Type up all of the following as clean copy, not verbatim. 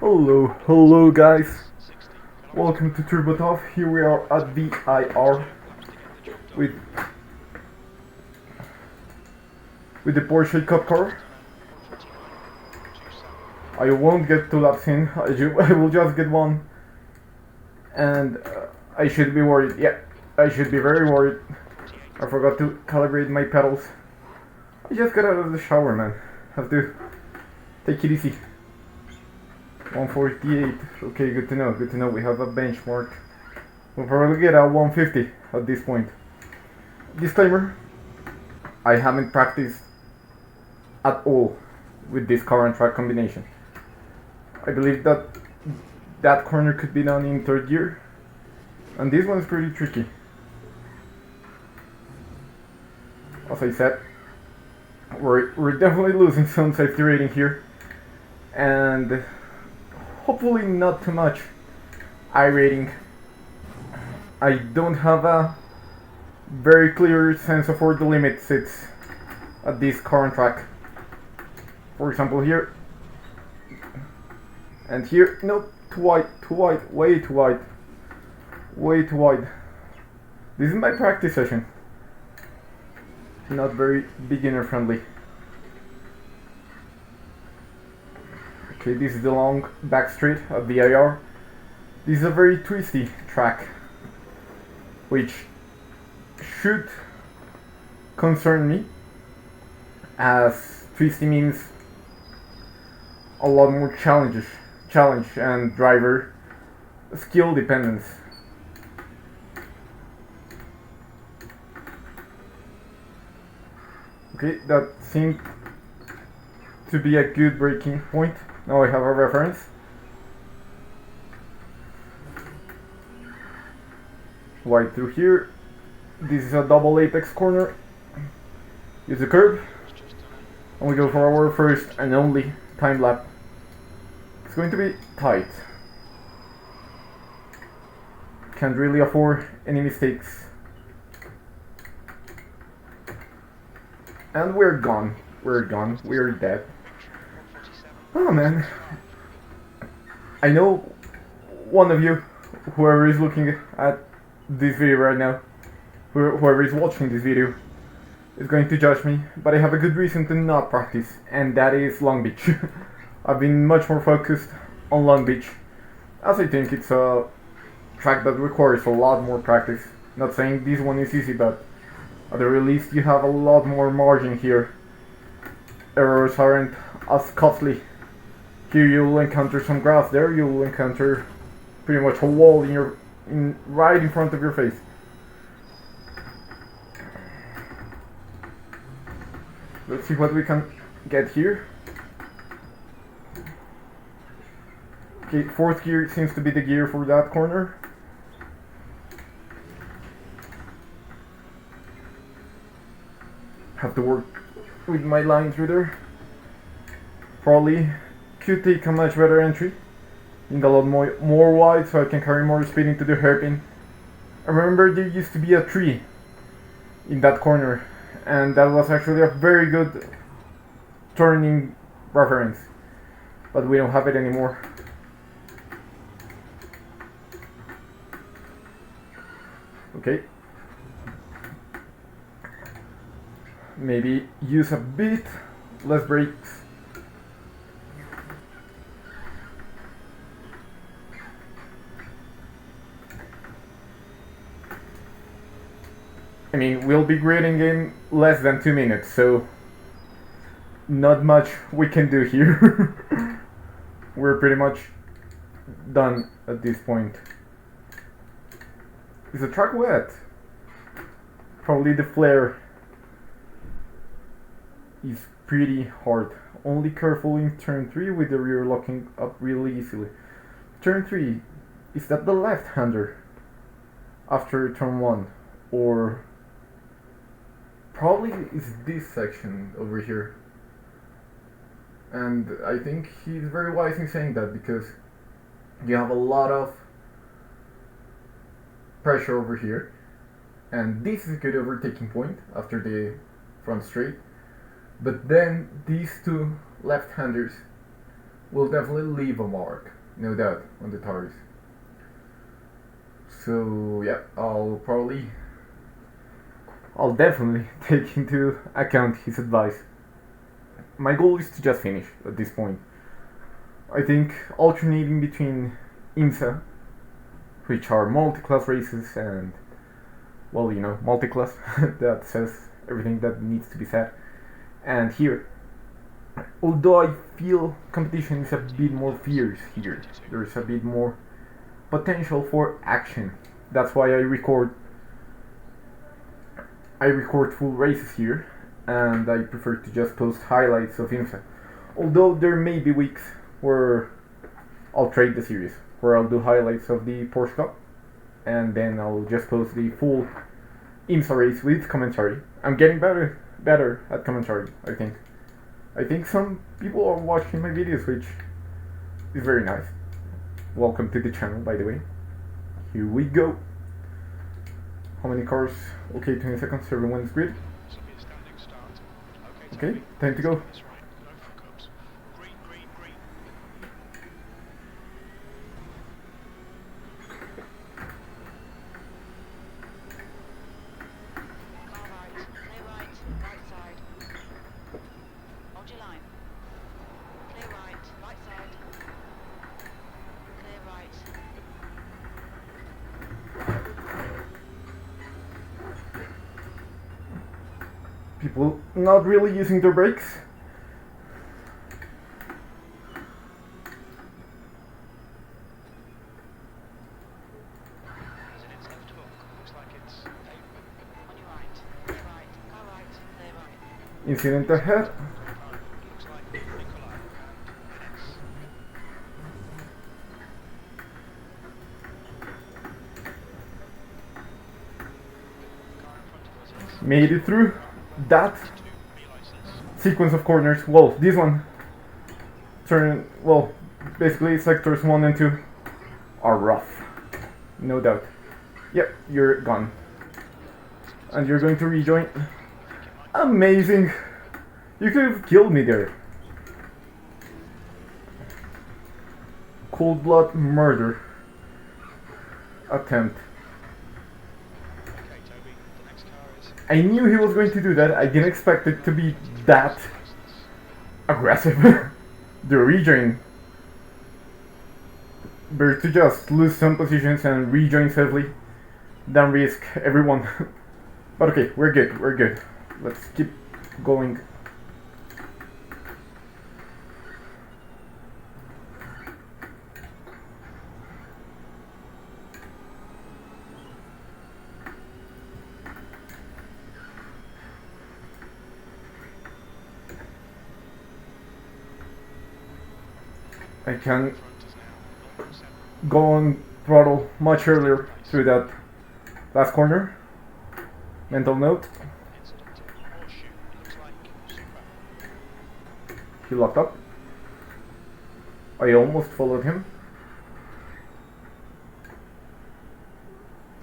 Hello guys. Welcome to TurboTough. Here we are at the IR with the Porsche Cup car. I won't get to that scene. I will just get one, and I should be worried. Yeah, I should be very worried. I forgot to calibrate my pedals. I just got out of the shower, man. Have to take it easy. 148. Okay, good to know. Good to know. We have a benchmark. We'll probably get a 150 at this point. Disclaimer: I haven't practiced at all with this current track combination. I believe that corner could be done in third gear, and this one's pretty tricky. As I said, we're definitely losing some safety rating here, and hopefully not too much iRating. I don't have a very clear sense of where the limit sits at this current track. For example, here and here. No, too wide, way too wide. This is my practice session, not very beginner friendly. Okay, this is the long back straight of the IR. This is a very twisty track, which should concern me, as twisty means a lot more challenge and driver skill dependence. Okay, that seemed to be a good breaking point. Now I have a reference. Wide through here. This is a double apex corner. Use the curve. And we go for our first and only time lap. It's going to be tight. Can't really afford any mistakes. And we're gone. We're dead. Oh man. I know one of you, whoever is looking at this video right now, whoever is watching this video, is going to judge me, but I have a good reason to not practice, and that is Long Beach. I've been much more focused on Long Beach, as I think it's a track that requires a lot more practice. Not saying this one is easy, but at the very least you have a lot more margin here. Errors aren't as costly. Here you'll encounter some grass, there you'll encounter pretty much a wall right in front of your face. Let's see what we can get here. Okay, fourth gear seems to be the gear for that corner. Have to work with my line through there. Probably could take a much better entry. Being a lot more wide so I can carry more speed into the hairpin. I remember there used to be a tree in that corner, and that was actually a very good turning reference, but we don't have it anymore. Okay, maybe use a bit less brakes. I mean, we'll be grading in less than 2 minutes, so not much we can do here. We're pretty much done at this point. Is the track wet? Probably the flare is pretty hard. Only careful in turn 3 with the rear locking up really easily. Turn 3, is that the left-hander after turn 1? Or probably is this section over here. And I think he's very wise in saying that, because you have a lot of pressure over here, and this is a good overtaking point after the front straight. But then these two left-handers will definitely leave a mark, no doubt, on the tires. So yeah, I'll definitely take into account his advice. My goal is to just finish at this point. I think alternating between IMSA, which are multi-class races, and, well, multi-class, that says everything that needs to be said, and here, although I feel competition is a bit more fierce here, there's a bit more potential for action. That's why I record full races here, and I prefer to just post highlights of IMSA. Although there may be weeks where I'll trade the series, where I'll do highlights of the Porsche Cup, and then I'll just post the full IMSA race with commentary. I'm getting better at commentary, I think. I think some people are watching my videos, which is very nice. Welcome to the channel, by the way. Here we go. How many cars? Okay, 20 seconds, everyone's grid. Okay, time to go. People not really using their brakes. Incident ahead. Made it through that sequence of corners. Well, this one basically sectors 1 and 2 are rough, no doubt. Yep, you're gone, and you're going to rejoin. Amazing! You could have killed me there. Cold blood murder attempt. I knew he was going to do that. I didn't expect it to be that aggressive. The rejoin. Better to just lose some positions and rejoin safely than risk everyone. But okay, we're good. Let's keep going. I can go on throttle much earlier through that last corner. Mental note. He locked up. I almost followed him.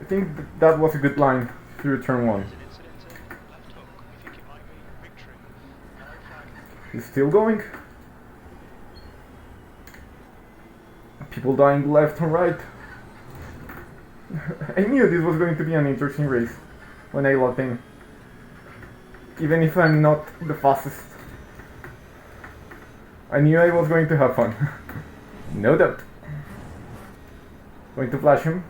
I think that was a good line through turn 1. He's still going. People dying left and right. I knew this was going to be an interesting race when I locked in. Even if I'm not the fastest, I knew I was going to have fun. No doubt. Going to flash him.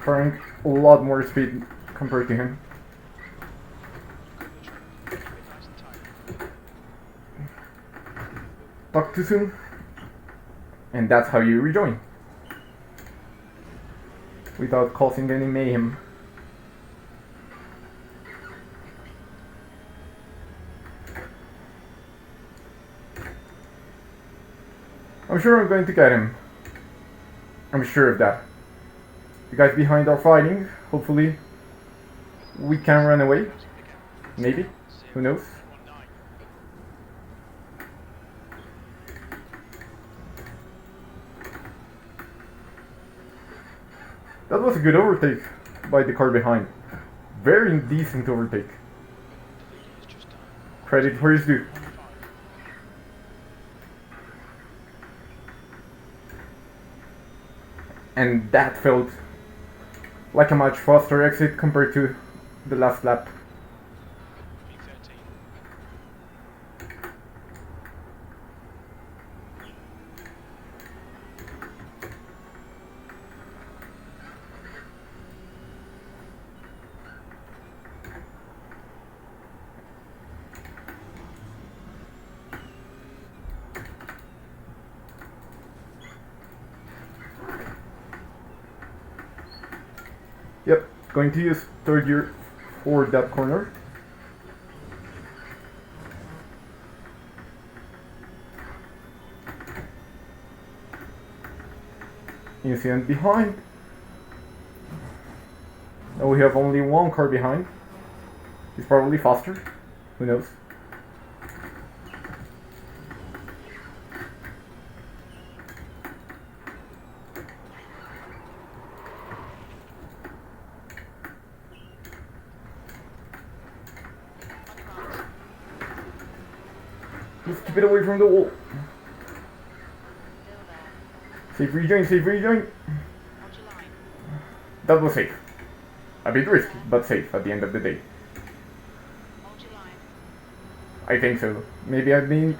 Firing a lot more speed compared to him. Talk too soon. And that's how you rejoin, without causing any mayhem. I'm sure I'm going to get him. I'm sure of that. The guys behind are fighting. Hopefully we can run away. Maybe. Who knows? That was a good overtake by the car behind. Very decent overtake. Credit where it's due. and that felt like a much faster exit compared to the last lap. Yep, going to use third gear for that corner. Incident behind. Now we have only one car behind. He's probably faster. Who knows? Just keep it away from the wall. Safe rejoin, safe rejoin. That was safe. A bit risky, but safe at the end of the day. I think so. Maybe I've been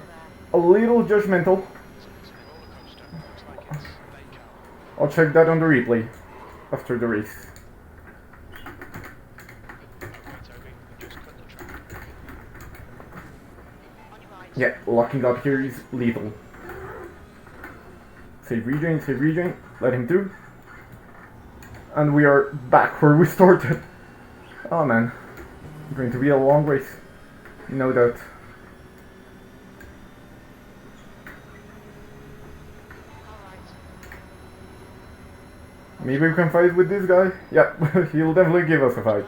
a little judgmental. I'll check that on the replay after the race. Yeah, locking up here is lethal. Save rejoin, let him through. And we are back where we started. Oh man, it's going to be a long race, no doubt. Maybe we can fight with this guy. Yeah, he'll definitely give us a fight.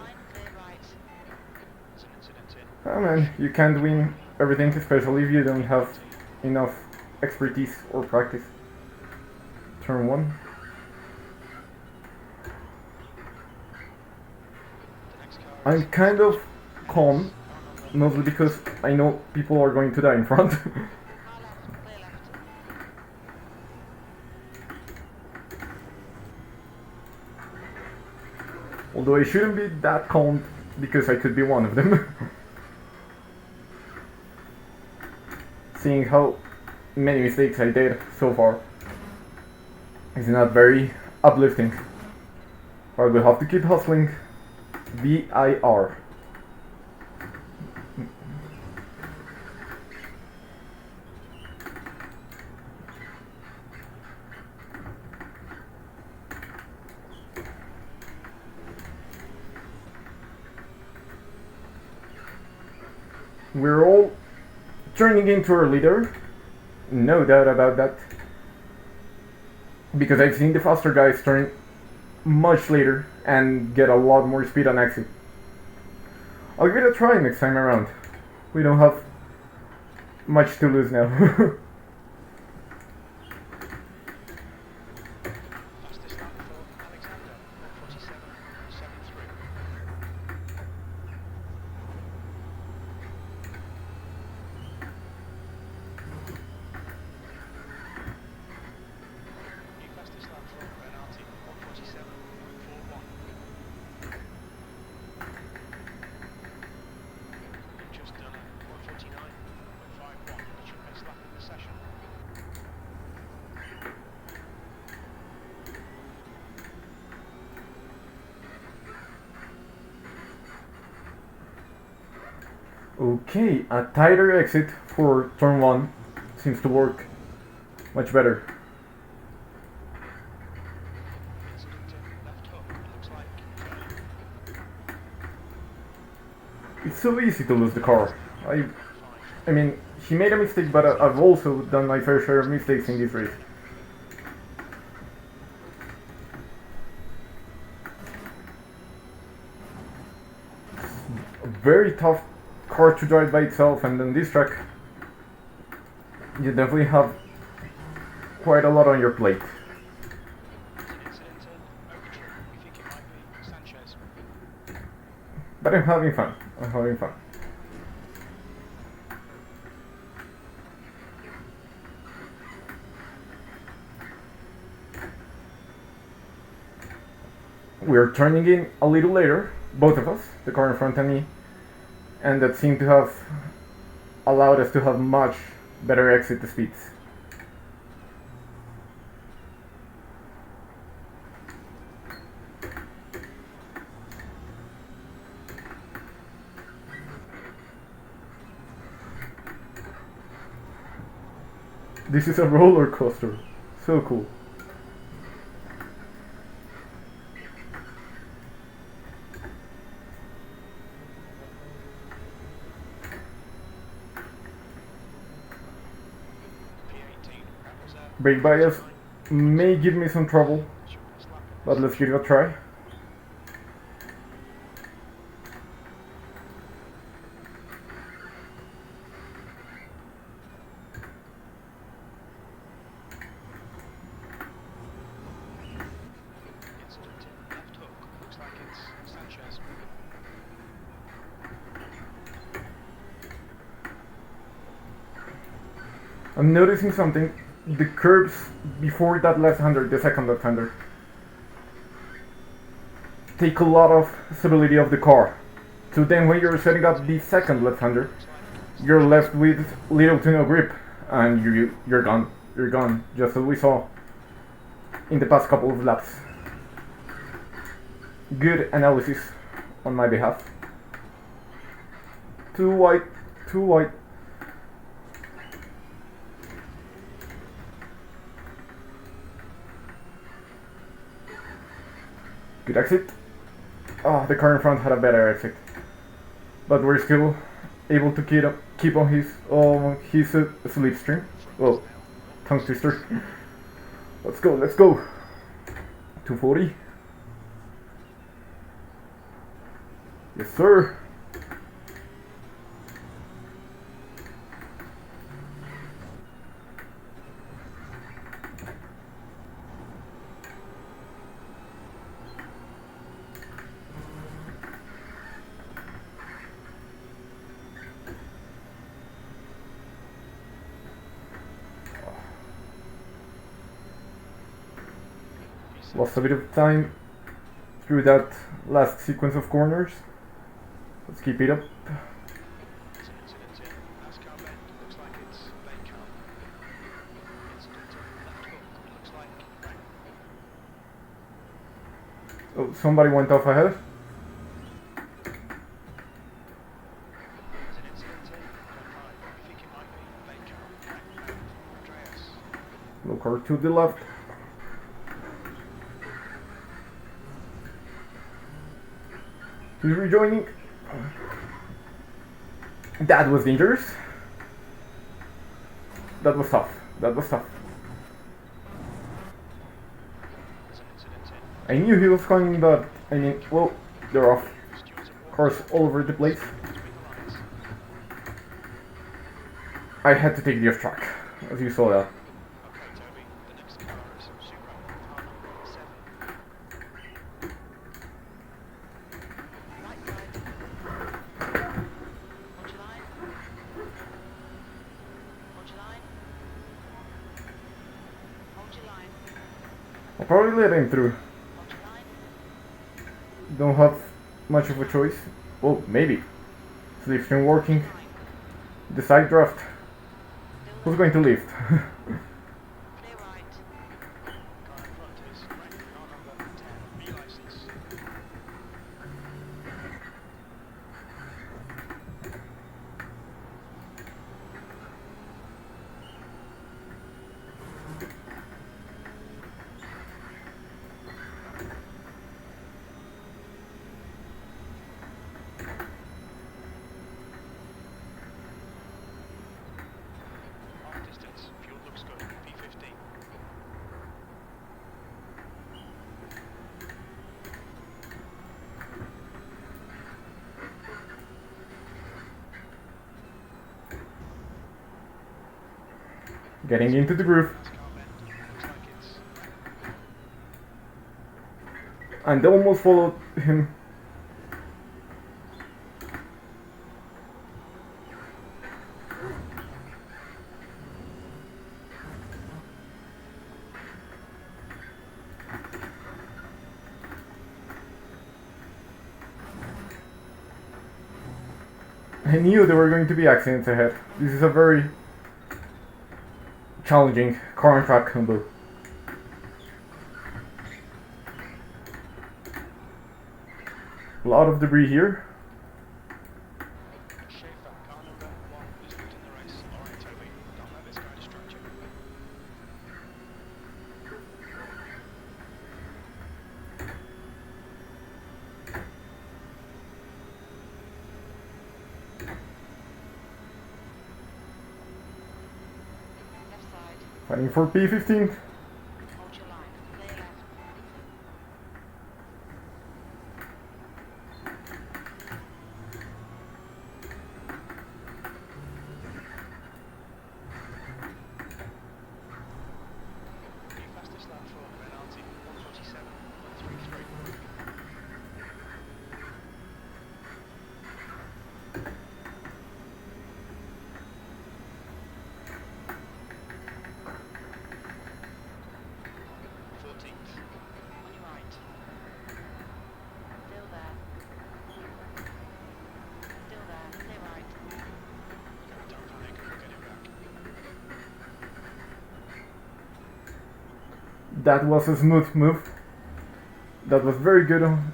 Oh man, you can't win everything, especially if you don't have enough expertise or practice. Turn 1. I'm kind of calm, mostly because I know people are going to die in front. Although I shouldn't be that calm because I could be one of them. Seeing how many mistakes I did so far is not very uplifting. But we'll have to keep hustling. VIR. We're all turning into our leader, no doubt about that. Because I've seen the faster guys turn much later and get a lot more speed on exit. I'll give it a try next time around. We don't have much to lose now. Okay, a tighter exit for turn 1 seems to work much better. It's so easy to lose the car. I mean, he made a mistake, but I've also done my fair share of mistakes in this race. A very tough car to drive by itself, and on this track you definitely have quite a lot on your plate. But I'm having fun. I'm having fun. we are turning in a little later, both of us, the car in front and me, and that seemed to have allowed us to have much better exit speeds. This is a roller coaster. So cool. Brake bias may give me some trouble, but let's give it a try. I'm noticing something. The curbs before that left-hander, the second left-hander, take a lot of stability of the car. So then when you're setting up the second left-hander, you're left with little to no grip, and you're gone. You're gone, just as we saw in the past couple of laps. Good analysis on my behalf. Too wide, too wide. Good exit. Ah, the car in front had a better exit, but we're still able to keep on his slipstream. Oh, tongue twister. Let's go, let's go. 240. Yes, sir. Lost a bit of time through that last sequence of corners. Let's keep it up. Oh, somebody went off ahead. Low car to the left. He's rejoining. That was dangerous. That was tough. That was tough. I knew he was coming, but I mean, well, they're off. Cars all over the place. I had to take the off track, as you saw that. I'll probably let him through. Don't have much of a choice. Well, maybe. Slipstream working. The side draft. Who's going to lift? Getting into the groove. And they almost followed him. I knew there were going to be accidents ahead. This is a very challenging car and track combo. A lot of debris here. Fighting for P15. That was a smooth move. That was very good on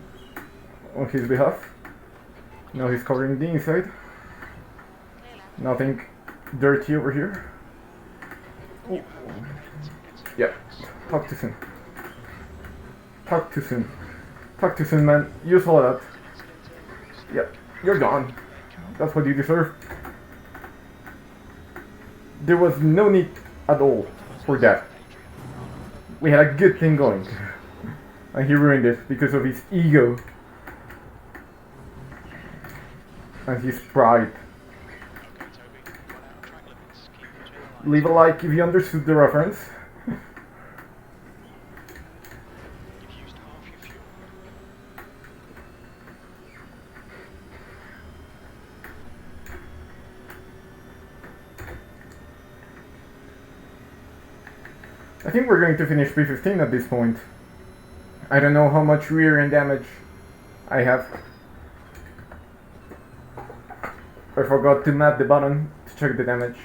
his behalf. Now he's covering the inside. Nothing dirty over here. Ooh. Yeah, talk too soon. Talk too soon. Talk too soon, man. You saw that. Yeah, you're gone. That's what you deserve. There was no need at all for that. We had a good thing going, and he ruined it because of his ego and his pride. Leave a like if you understood the reference. I think we're going to finish P15 at this point. I don't know how much rear end damage I have. I forgot to map the button to check the damage.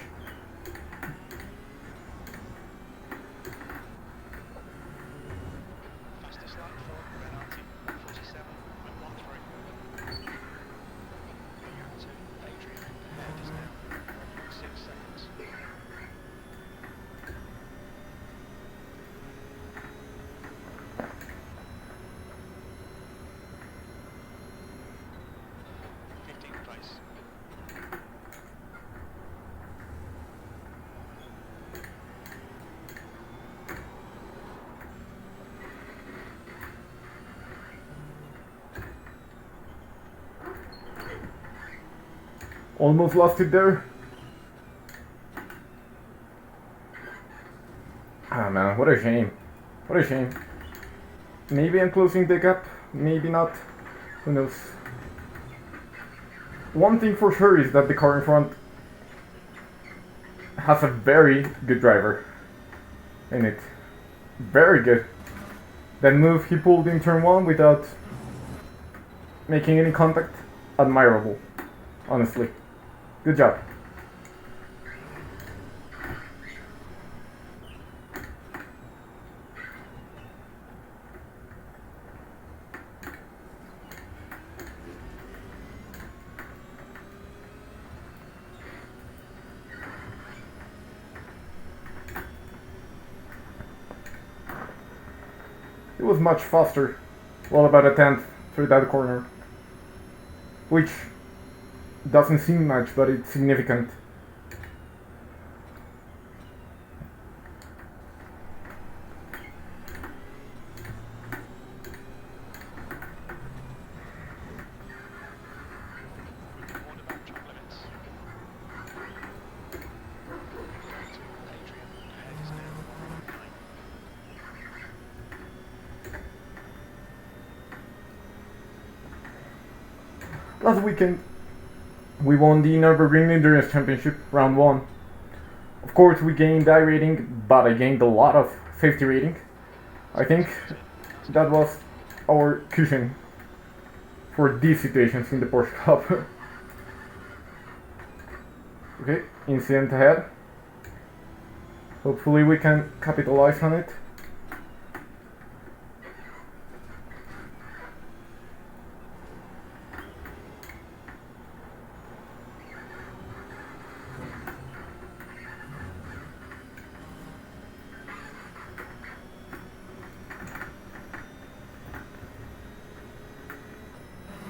Almost lost it there. Ah man, what a shame. What a shame. Maybe I'm closing the gap, maybe not. Who knows. One thing for sure is that the car in front has a very good driver in it. Very good. That move he pulled in turn 1 without making any contact, admirable. Honestly. Good job. It was much faster, well about a tenth through that corner, which doesn't seem much, but it's significant. Last weekend, we won the Nürburgring Endurance Championship, round 1. Of course, we gained iRating, but I gained a lot of safety rating. I think that was our cushion for these situations in the Porsche Cup. Okay, incident ahead. Hopefully we can capitalize on it.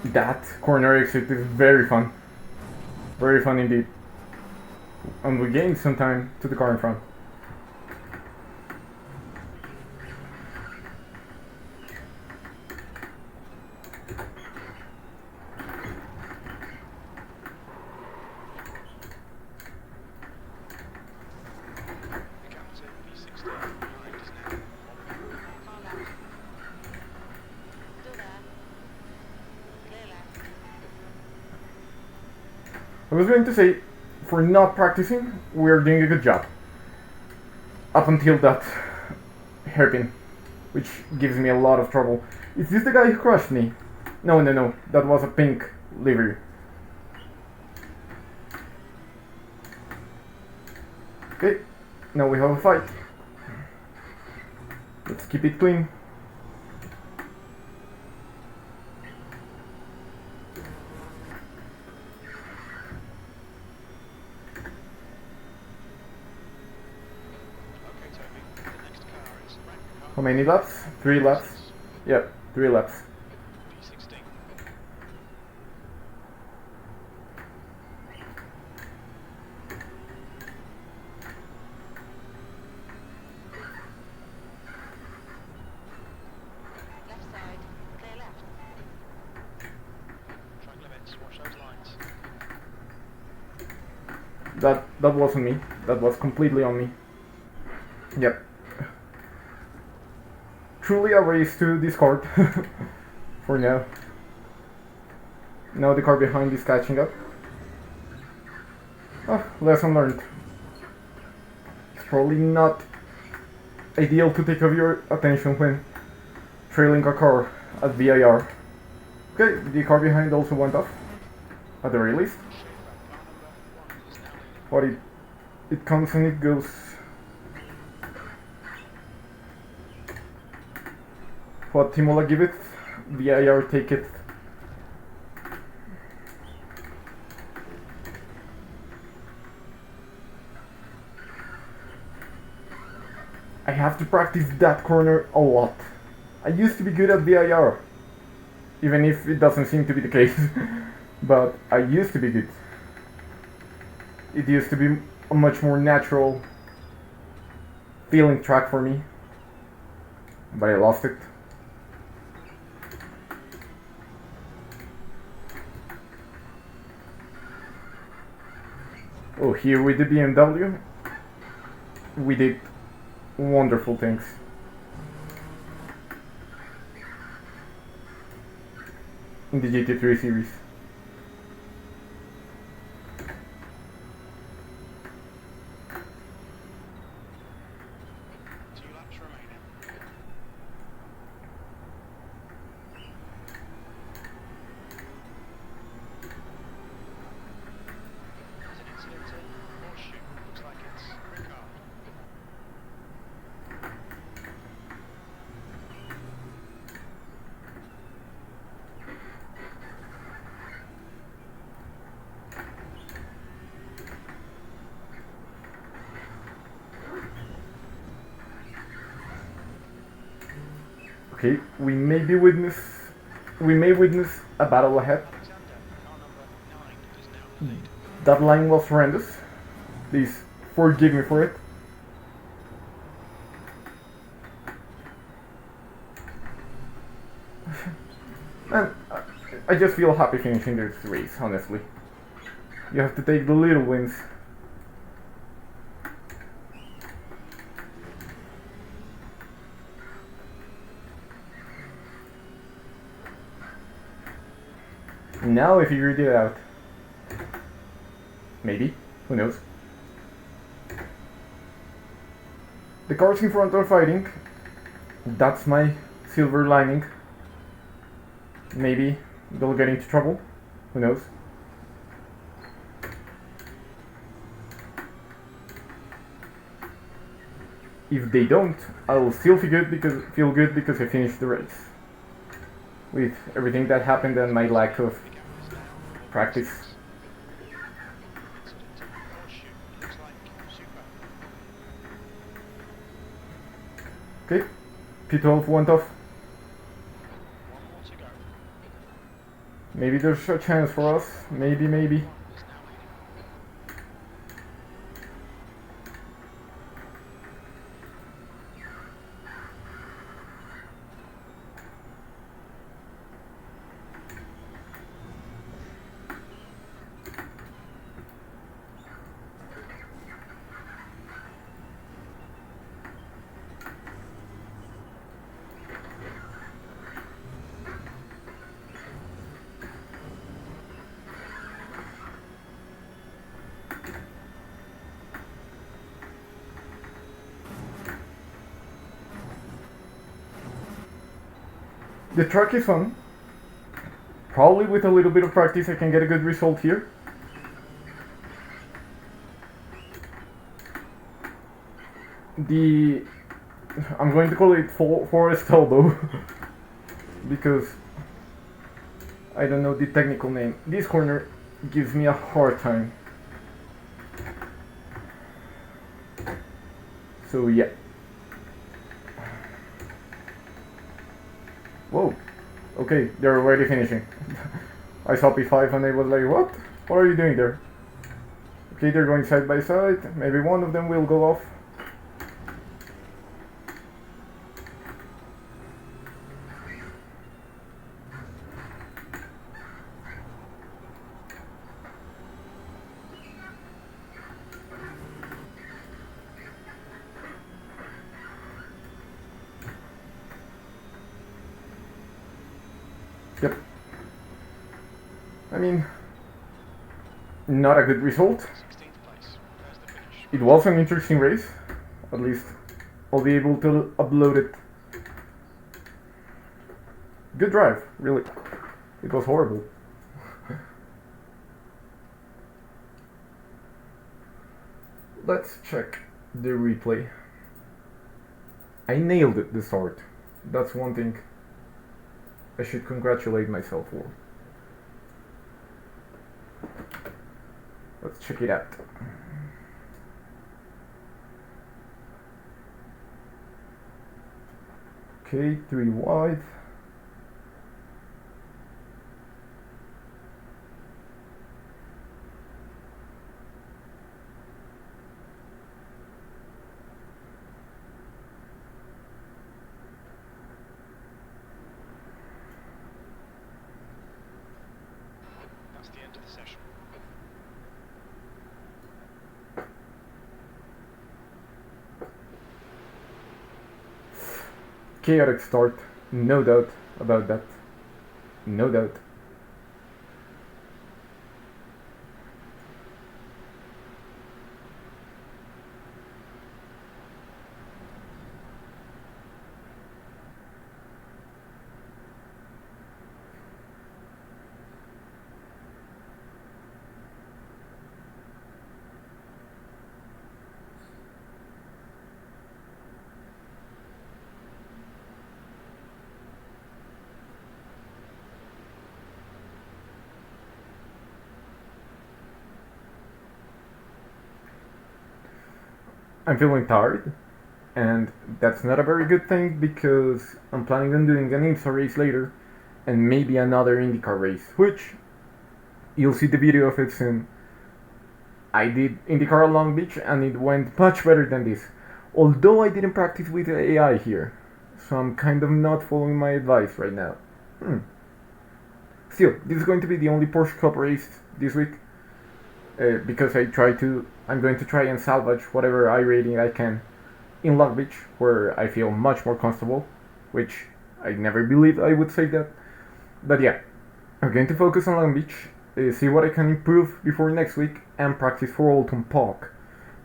That corner exit is very fun. Very fun indeed. And we gained some time to the car in front. I was going to say, for not practicing, we're doing a good job. Up until that hairpin, which gives me a lot of trouble. Is this the guy who crushed me? No, that was a pink livery. Okay, now we have a fight. Let's keep it clean. How many laps? 3 laps? Yep, 3 laps. Left side, clear left. Track limits, watch those lines. That wasn't me. That was completely on me. Yep. Truly a race to discard for now. Now the car behind is catching up. Oh, lesson learned. It's probably not ideal to take off your attention when trailing a car at VIR. Okay, the car behind also went off, at the very least. But it comes and it goes. What Timola give it, VIR take it. I have to practice that corner a lot. I used to be good at VIR, even if it doesn't seem to be the case. But I used to be good. It used to be a much more natural feeling track for me, but I lost it. Oh, here with the BMW, we did wonderful things. In the GT3 series. Okay, we may witness a battle ahead. That line was horrendous. Please forgive me for it. Man, I just feel happy finishing this race, honestly. You have to take the little wins. Now I figured it out. Maybe. Who knows? The cars in front are fighting. That's my silver lining. Maybe they'll get into trouble. Who knows? If they don't, I will still feel good because I finished the race. With everything that happened and my lack of practice. Okay, P12 went off. Maybe there's a chance for us. Maybe. The track is fun. Probably with a little bit of practice I can get a good result here. I'm going to call it Forest Elbow because I don't know the technical name. This corner gives me a hard time. So yeah. Whoa. Okay, they're already finishing. I saw P5 and I was like, what? What are you doing there? Okay, they're going side by side. Maybe one of them will go off. Yep. I mean, not a good result. It was an interesting race. At least I'll be able to upload it. Good drive, really. It was horrible. Let's check the replay. I nailed it the start. That's one thing I should congratulate myself for. Let's check it out. Okay, 3 wide. That's the end of the session. Chaotic start, no doubt about that. No doubt. I'm feeling tired, and that's not a very good thing because I'm planning on doing an IMSA race later and maybe another IndyCar race, which you'll see the video of it soon. I did IndyCar at Long Beach and it went much better than this, although I didn't practice with AI here, so I'm kind of not following my advice right now. Still, this is going to be the only Porsche Cup race this week. Because I'm going to try and salvage whatever iRating I can in Long Beach, where I feel much more comfortable, which I never believed I would say that. But yeah, I'm going to focus on Long Beach, see what I can improve before next week, and practice for Oulton Park.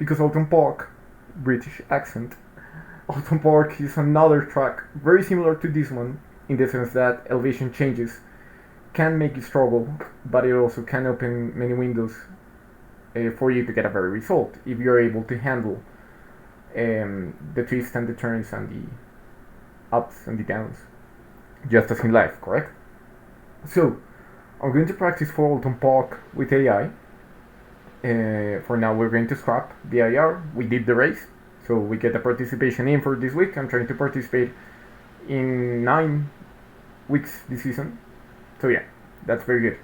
Because Oulton Park, British accent, Oulton Park is another track very similar to this one, in the sense that elevation changes can make you struggle, but it also can open many windows for you to get a better result if you're able to handle the twists and the turns and the ups and the downs, just as in life, correct? So, I'm going to practice for Oulton Park with AI. For now, we're going to scrap the IR. We did the race, so we get the participation in for this week. I'm trying to participate in 9 weeks this season. So yeah, that's very good.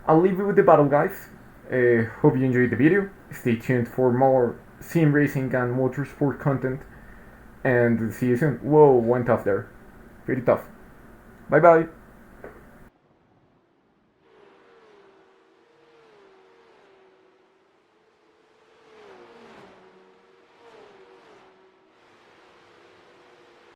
I'll leave you with the battle, guys. Hope you enjoyed the video. Stay tuned for more sim racing and motorsport content. And see you soon. Whoa, went off there. Pretty tough. Bye bye.